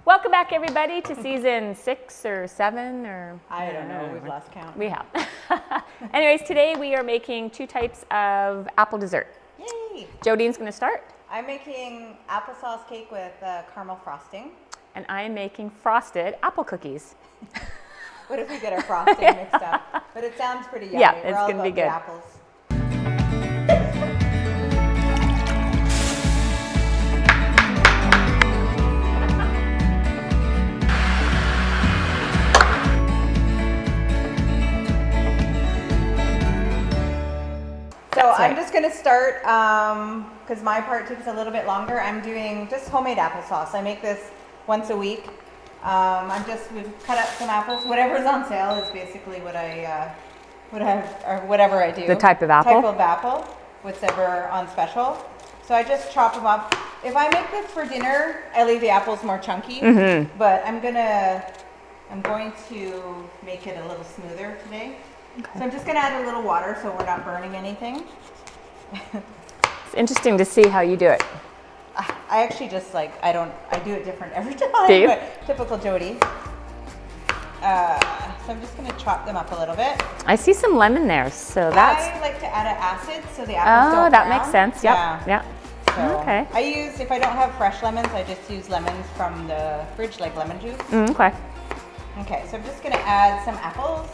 Welcome back, everybody, to season 6 or 7 or... I don't know. We've lost count. We have. Anyways, today we are making 2 types of apple dessert. Yay! Jodine's going to start. I'm making applesauce cake with caramel frosting. And I'm making frosted apple cookies. What if we get our frosting mixed up? But it sounds pretty yummy. Yeah, it's going to be good. Apples. So I'm just going to start, because my part takes a little bit longer. I'm doing just homemade applesauce. I make this once a week. We've cut up some apples. Whatever's on sale is basically whatever I do. The type of apple? Type of apple, whatever on special. So I just chop them up. If I make this for dinner, I leave the apples more chunky. Mm-hmm. But I'm going to make it a little smoother today. Okay. So I'm just going to add a little water so we're not burning anything. It's interesting to see how you do it. I actually just I do it different every time. Do you? But typical Jody. So I'm just going to chop them up a little bit. I see some lemon there, so that's... I like to add an acid so the apples don't that brown. makes sense. Yep. Yeah. So Okay. if I don't have fresh lemons, I just use lemons from the fridge, like lemon juice. Okay. Okay, so I'm just going to add some apples.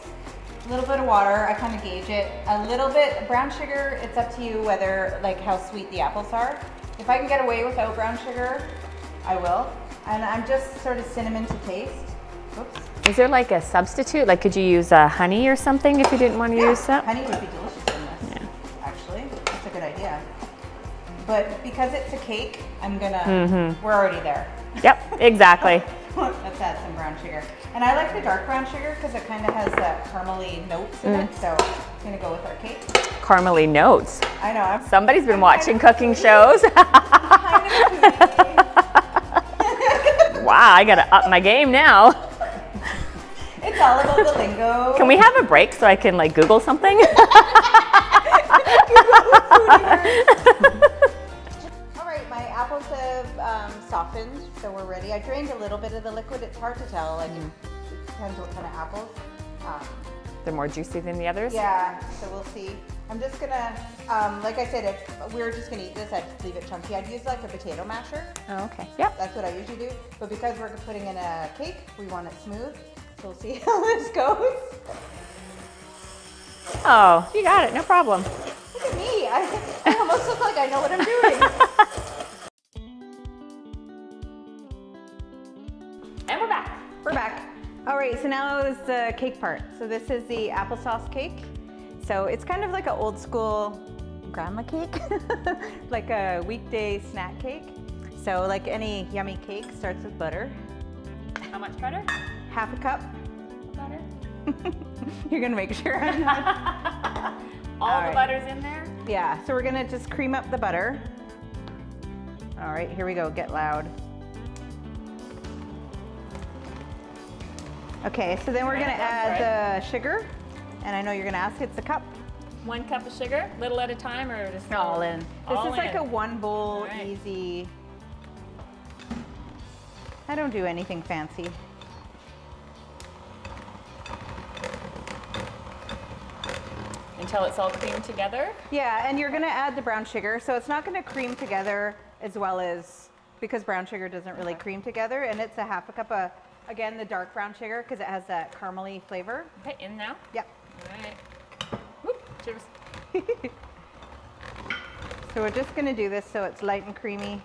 A little bit of water, I kind of gauge it. A little bit brown sugar, it's up to you whether, how sweet the apples are. If I can get away without brown sugar, I will. And I'm just sort of cinnamon to taste. Oops. Is there a substitute? Could you use honey or something if you didn't want to use that? Honey would be delicious in this, actually. That's a good idea. But because it's a cake, we're already there. Yep, exactly. Let's add some brown sugar. And I like the dark brown sugar because it kind of has that caramely notes in it. So I'm going to go with our cake. Caramely notes. I know. Somebody's been watching cooking shows. Wow, I got to up my game now. It's all about the lingo. Can we have a break so I can Google something? All right, my apples have softened, so we're ready. I drained a little bit of the liquid. It's hard to tell. It depends what kind of apples. They're more juicy than the others? Yeah, so we'll see. I'm just gonna, like I said, if we were just gonna eat this, I'd leave it chunky. I'd use a potato masher. Oh, okay. Yep. That's what I usually do. But because we're putting in a cake, we want it smooth. So we'll see how this goes. Oh, you got it. No problem. Look at me. I almost look like I know what I'm doing. And we're back. We're back. All right, so now is the cake part. So this is the applesauce cake. So it's kind of like an old school grandma cake, like a weekday snack cake. So like any yummy cake, starts with butter. How much butter? Half a cup. Butter. You're gonna make sure. All the butter's in there? Yeah, so we're gonna just cream up the butter. All right, here we go, get loud. Okay, so then we're gonna add the sugar. And I know you're gonna ask, it's a cup. 1 cup of sugar, little at a time, or just all in? This is like a 1 bowl, right. Easy. I don't do anything fancy. Until it's all creamed together? Yeah, and you're gonna add the brown sugar. So it's not gonna cream together as well as, because brown sugar doesn't really cream together. And it's a half a cup of, again, the dark brown sugar, because it has that caramely flavor. Okay, in now? Yep. All right. Whoop, cheers. So we're just gonna do this so it's light and creamy.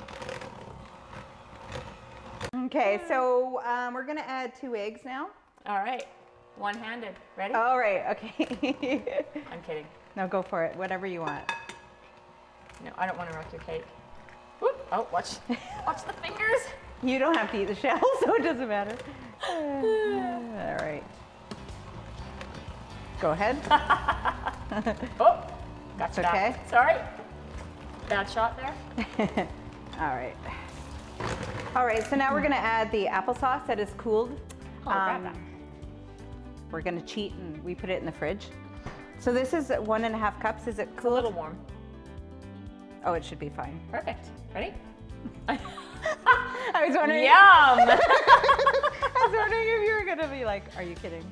Okay, so we're gonna add 2 eggs now. All right, one-handed. Ready? All right, okay. I'm kidding. No, go for it, whatever you want. No, I don't want to wreck your cake. Whoop. Oh, watch the fingers. You don't have to eat the shell, so it doesn't matter. All right. Go ahead. Oh, gotcha. Okay. Sorry. Bad shot there. All right. All right, so now we're gonna add the applesauce that is cooled. Oh, grab that. We're gonna cheat and we put it in the fridge. So this is 1.5 cups. Is it cool? A little warm. Oh, it should be fine. Perfect. Ready? I was wondering. Yum! like, are you kidding?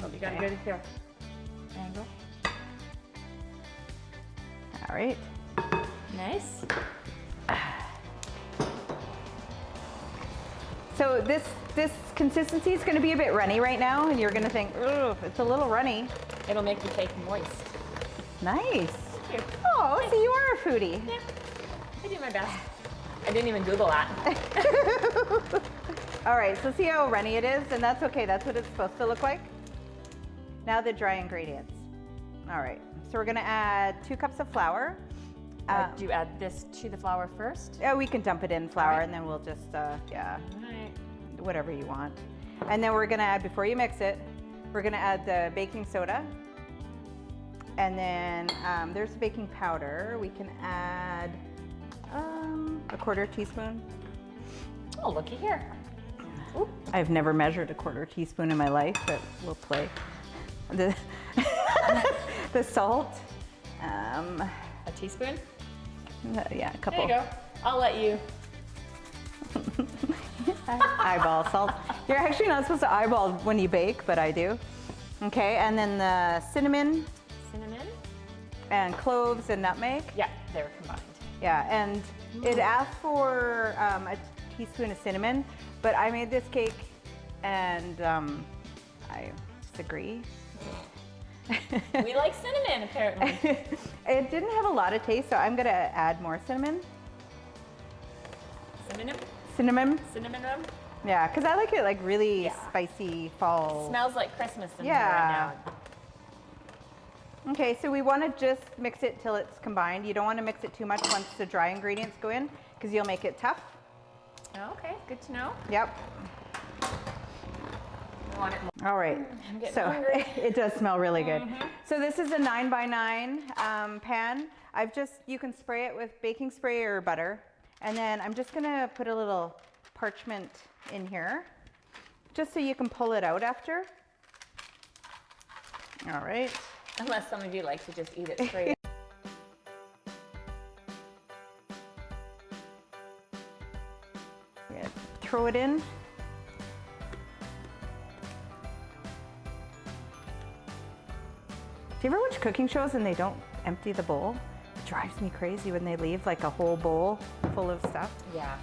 Oh, you gotta go to here. Angle. All right. Nice. So this consistency is going to be a bit runny right now, and you're going to think, oh, it's a little runny. It'll make the cake moist. Nice. Thank you. Oh, so you are a foodie. Yeah, I do my best. I didn't even Google that. All right, so see how runny it is, and that's okay. That's what it's supposed to look like. Now the dry ingredients. All right, so we're going to add 2 cups of flour. Do you add this to the flour first? Yeah, we can dump it in flour, Right. and then we'll just, yeah, Right. whatever you want. And then we're gonna add, before you mix it, we're gonna add the baking soda. And then there's baking powder. We can add a 1/4 teaspoon. Oh, looky here. Oop. I've never measured a 1/4 teaspoon in my life, but we'll play. The, the salt. A teaspoon? Yeah, a couple. There you go. I'll let you. Eyeball salt. You're actually not supposed to eyeball when you bake, but I do. Okay, and then the cinnamon Cinnamon? and cloves and nutmeg. Yeah, they're combined. Yeah, and it asks for a teaspoon of cinnamon, but I made this cake and I disagree. We like cinnamon, apparently. It didn't have a lot of taste, so I'm gonna add more cinnamon. Cinnamon? Cinnamon? Cinnamon? Yeah, because I like it like really Yeah. spicy fall. Smells like Christmas in here Yeah. right now. Okay, so we want to just mix it till it's combined. You don't want to mix it too much once the dry ingredients go in, because you'll make it tough. Oh, okay, good to know. Yep. I want it more. All right. I'm getting So hungry. it does smell really good. So this is a 9x9 pan. You can spray it with baking spray or butter. And then I'm just gonna put a little parchment in here, just so you can pull it out after. All right. Unless some of you like to just eat it straight. We're gonna throw it in. Do you ever watch cooking shows and they don't empty the bowl? It drives me crazy when they leave like a whole bowl full of stuff. Yeah.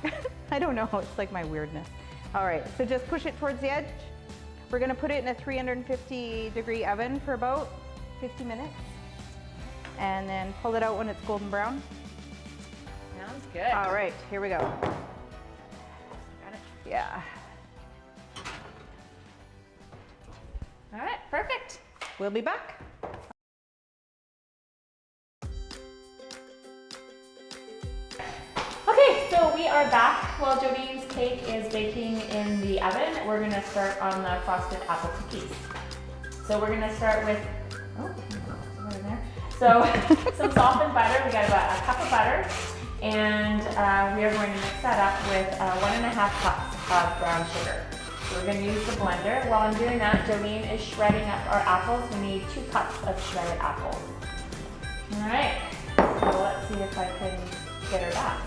I don't know, it's like my weirdness. All right, so just push it towards the edge. We're gonna put it in a 350-degree oven for about 50 minutes. And then pull it out when it's golden brown. Sounds good. All right, here we go. Got it. Yeah. All right, perfect. We'll be back. Okay, so we are back. While Jodine's cake is baking in the oven, we're gonna start on the frosted apple cookies. So we're gonna start with, over there. So some softened butter. We got about a cup of butter, and we are going to mix that up with 1.5 cups of brown sugar. So we're gonna use the blender. While I'm doing that, Jolene is shredding up our apples. We need 2 cups of shredded apples. All right, so let's see if I can get her back.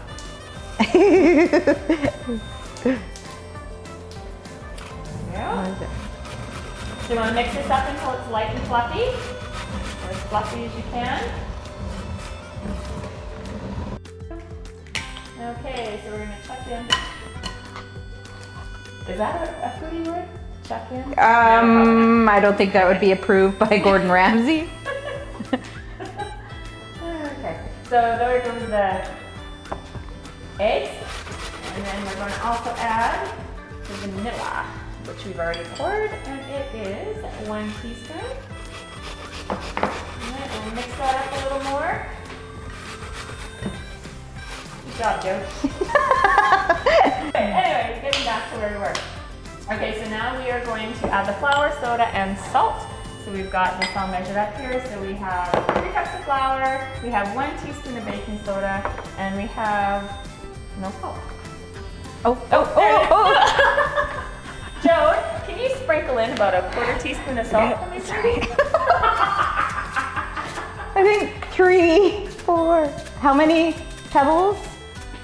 Yeah. So you want to mix this up until it's light and fluffy, or as fluffy as you can. Okay, so we're going to chuck in. Is that a foodie word? Chuck in? I don't think that would be approved by Gordon Ramsay. Okay, so there goes the eggs, and then we're going to also add the vanilla, which we've already poured, and it is 1 teaspoon. Alright, we'll mix that up a little more. Good job, Joe. Anyway, getting back to where we were. Okay, so now we are going to add the flour, soda, and salt. So we've got this all measured up here. So we have 3 cups of flour, we have 1 teaspoon of baking soda, and we have no salt. Joe, can you sprinkle in about a 1/4 teaspoon of salt for me, Sorry. I think 3, 4. How many pebbles?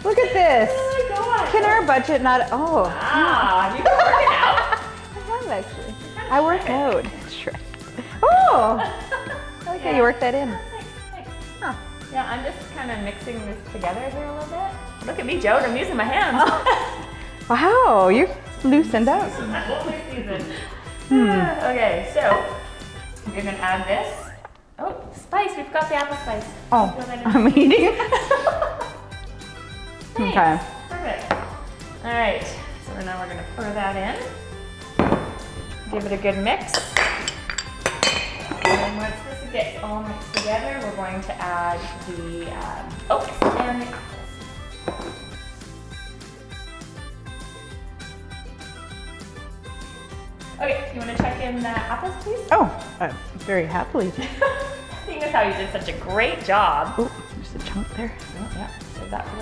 Look at this. Oh my god. Can our budget not? Oh. Ah, you've been working out. actually. I work out. Shred. Oh! I like how you work that in. Thanks. Huh. Yeah, I'm just kind of mixing this together here a little bit. Look at me, Jode. I'm using my hands. Wow, you're loosened up. Holy season. Okay, so you're gonna add this. Oh, spice. We've got the apple spice. Oh, Throw that in. I'm eating. Thanks. Okay. Perfect. All right. So now we're gonna pour that in. Give it a good mix. And once this gets all mixed together, we're going to add the oats and the apples. Okay, you want to check in the apples, please? Oh, very happily. Seeing as how you did such a great job. Oh, there's a chunk there. Oh, yeah, save that for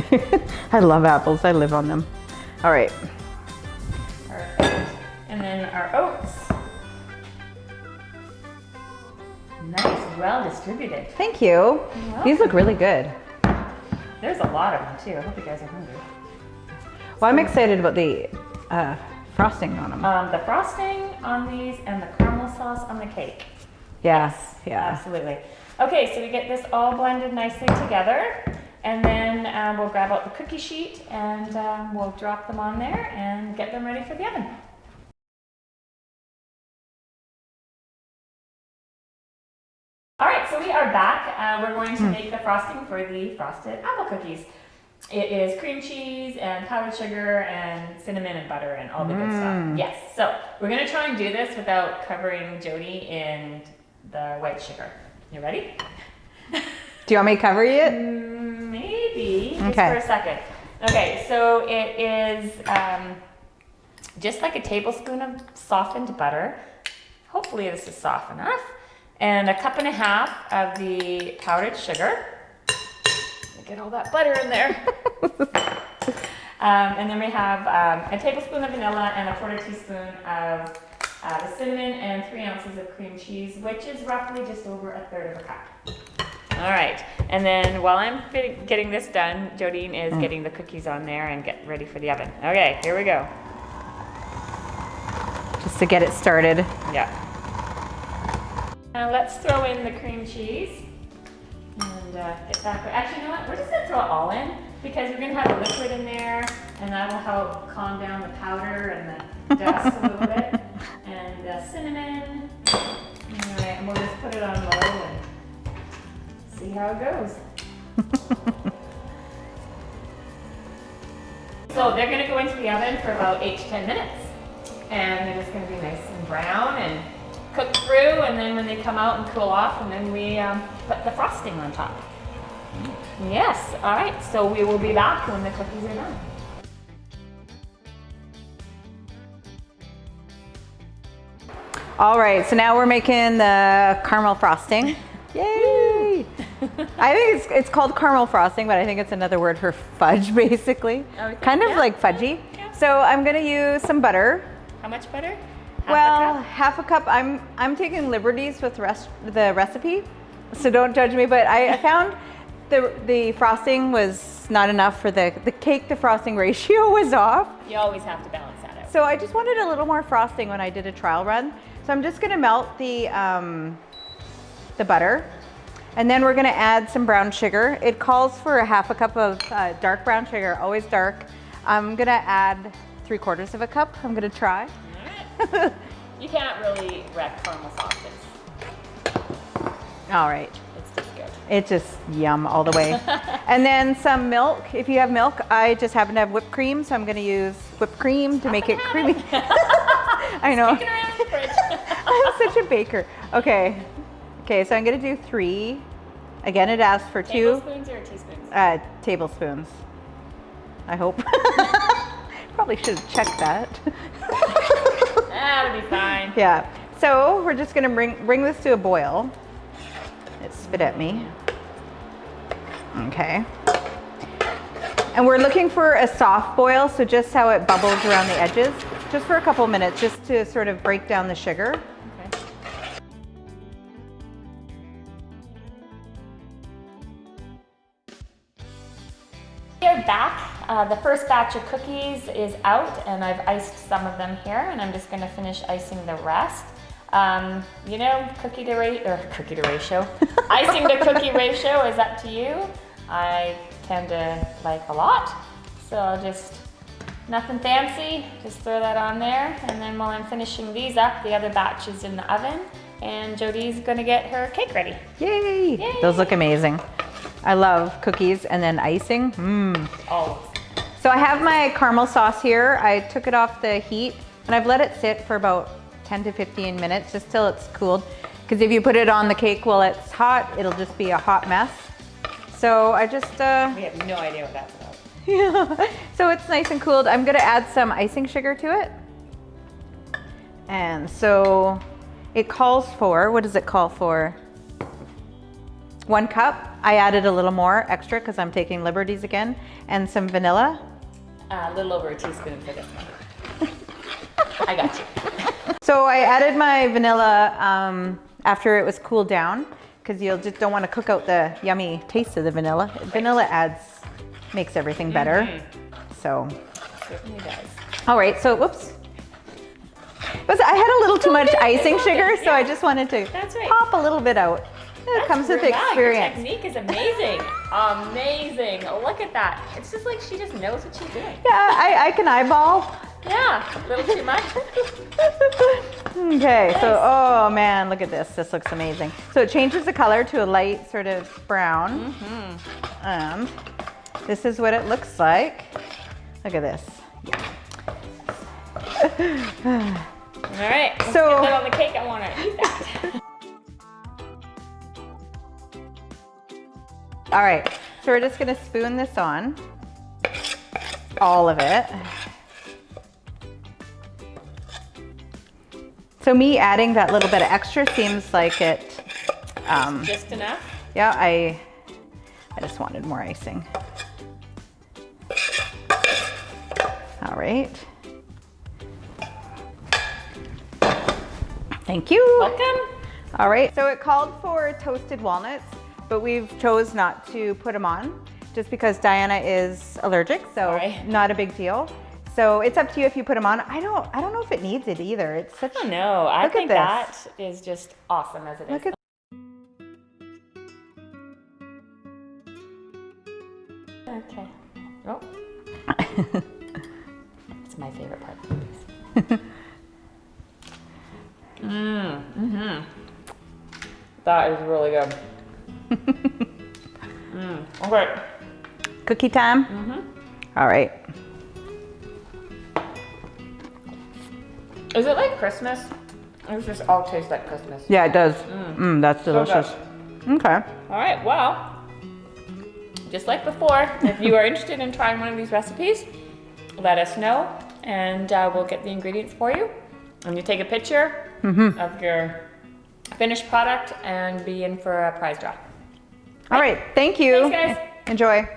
later. I love apples. I live on them. All right. Perfect. And then our oats. Nice, well distributed. Thank you. These look really good. There's a lot of them too. I hope you guys are hungry. Well, I'm excited about the frosting on them. The frosting on these and the caramel sauce on the cake. Yes, yeah. Absolutely. Okay, so we get this all blended nicely together, and then we'll grab out the cookie sheet and we'll drop them on there and get them ready for the oven. All right, so we are back. We're going to make the frosting for the frosted apple cookies. It is cream cheese and powdered sugar and cinnamon and butter and all the good stuff. Yes, so we're gonna try and do this without covering Jody in the white sugar. You ready? Do you want me to cover it? Maybe, just Okay. for a second. Okay, so it is just like a tablespoon of softened butter. Hopefully this is soft enough. And 1.5 cups of the powdered sugar. Get all that butter in there. And then we have a tablespoon of vanilla and 1/4 teaspoon of the cinnamon and 3 ounces of cream cheese, which is roughly just over 1/3 cup. All right, and then while I'm getting this done, Jodine is getting the cookies on there and get ready for the oven. Okay, here we go. Just to get it started. Yeah. Now let's throw in the cream cheese. And get that. Actually, you know what? We're just gonna throw it all in because we're gonna have a liquid in there, and that'll help calm down the powder and the dust a little bit. And cinnamon. All right, and we'll just put it on low and see how it goes. So they're gonna go into the oven for about 8 to 10 minutes, and they're just gonna be nice and brown and cook through, and then when they come out and cool off, and then we put the frosting on top. Yes, all right, so we will be back when the cookies are done. All right, so now we're making the caramel frosting. Yay! I think it's called caramel frosting, but I think it's another word for fudge, basically. Okay, Kind of yeah. like fudgy. Yeah. So I'm gonna use some butter. How much butter? Well, Half a cup? 1/2 cup. I'm taking liberties with the recipe, so don't judge me. But I found the frosting was not enough for the cake to frosting ratio was off. You always have to balance that out. So I just wanted a little more frosting when I did a trial run. So I'm just gonna melt the butter, and then we're gonna add some brown sugar. It calls for 1/2 cup of dark brown sugar, always dark. I'm gonna add 3/4 cup. I'm gonna try. You can't really wreck caramel sauce. All right. It's just good. It's just yum all the way. And then some milk. If you have milk, I just happen to have whipped cream, so I'm gonna use whipped cream to make it creamy. I know. Stick it around the fridge. I'm such a baker. Okay. Okay, so I'm gonna do 3. Again, it asks for 2 Tablespoons or teaspoons? tablespoons. I hope. Probably should have checked that. That'll be fine. Yeah. So we're just gonna bring this to a boil. It spit at me. Okay. And we're looking for a soft boil, so just how it bubbles around the edges, just for a couple minutes, just to sort of break down the sugar. Okay. We are back the first batch of cookies is out, and I've iced some of them here, and I'm just gonna finish icing the rest. You know, cookie to ratio. Icing to cookie ratio is up to you. I tend to like a lot, so I'll just, nothing fancy, just throw that on there. And then while I'm finishing these up, the other batch is in the oven, and Jodi's gonna get her cake ready. Yay! Yay. Those look amazing. I love cookies and then icing. Always. So I have my caramel sauce here. I took it off the heat and I've let it sit for about 10 to 15 minutes just till it's cooled. Because if you put it on the cake while it's hot, it'll just be a hot mess. So I just... We have no idea what that's about. Yeah. So it's nice and cooled. I'm gonna add some icing sugar to it. And so it calls for, what does it call for? 1 cup. I added a little more extra because I'm taking liberties again. And some vanilla. A little over a teaspoon for this one. I got you. So I added my vanilla after it was cooled down because you just don't want to cook out the yummy taste of the vanilla. Vanilla makes everything better. So. Certainly does. All right, so whoops. I had a little too much icing sugar, so I just wanted to pop a little bit out. It comes with experience. Your technique is amazing. Amazing. Look at that. It's just like she just knows what she's doing. Yeah, I can eyeball. Yeah, a little too much. Okay, so, oh man, look at this. This looks amazing. So it changes the color to a light sort of brown. And this is what it looks like. Look at this. All right, let's so, get that on the cake. I want to eat that. All right, so we're just gonna spoon this on, all of it. So me adding that little bit of extra seems like it. Just enough? Yeah, I just wanted more icing. All right. Thank you. Welcome. All right, so it called for toasted walnuts, but we've chose not to put them on just because Diana is allergic, so not a big deal. So it's up to you if you put them on. I don't know if it needs it either. It's such. I don't know. I think that is just awesome as it is. Look at. Okay. Oh. It's my favorite part. That is really good. Okay. Cookie time? All right. Is it like Christmas? It just all tastes like Christmas. Yeah, it does. That's delicious. So okay. All right, well, just like before, if you are interested in trying one of these recipes, let us know and we'll get the ingredients for you. And you take a picture of your finished product and be in for a prize draw. All right. Thank you. Thanks, guys. Enjoy.